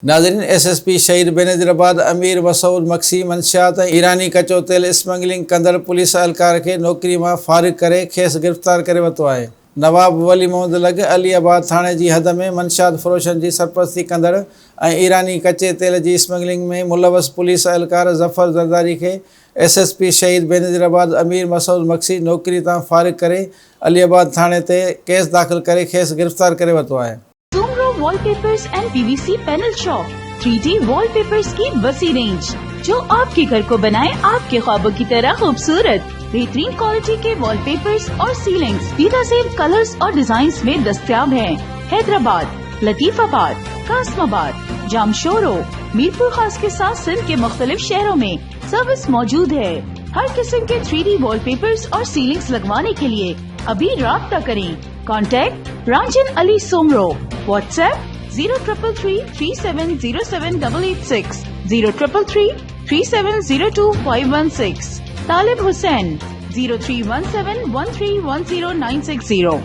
नाज़रीन, SSP शहीद बेनज़ीराबाद अमीर मसूद मक्सी मंशियात ईरानी कचो तेल स्मगलिंग कंदड़ पुलिस एहलकार के नौकरी में फारिग करे खेसि गिरफ़्तार करे वरितो आहे। नवाब वली मोहम्मद लग अलीआबाद थाणे जी हद में मंशियात फ़रोशनि जी सरपरस्ती कंदड़ ऐं ईरानी कचे तेल जी स्मगलिंग में मुलवस पुलिस एहलकार ज़फ़र ज़रदारी के SSP शहीद बेनज़ीराबाद अमीर मसूद मक्सी नौकरी तां फारिग करे अलीआबाद थाणे ते केस दाख़िल करे खेसि गिरफ़्तार करे वरितो आहे। Wallpapers and PVC panel shop 3D wallpapers की वसी रेंज जो आपके घर को बनाए आपके ख्वाबों की तरह खूबसूरत। बेहतरीन क्वालिटी के वॉलपेपर्स और सीलिंग्स बेनज़ीर कलर्स और डिजाइन्स में दस्तयाब हैं। हैदराबाद, लतीफाबाद, कासमाबाद, जामशोरो, मीरपुर खास के साथ सिंध के मुख्तलिफ शहरों में सर्विस मौजूद है। हर किस्म के 3D वॉलपेपर्स और सीलिंग्स लगवाने के लिए अभी राब्ता करें। कॉन्टैक्ट रांजन अली सोमरो। व्हाट्सएप 0333370786 03333702 516। तालिब हुसैन 031713109660।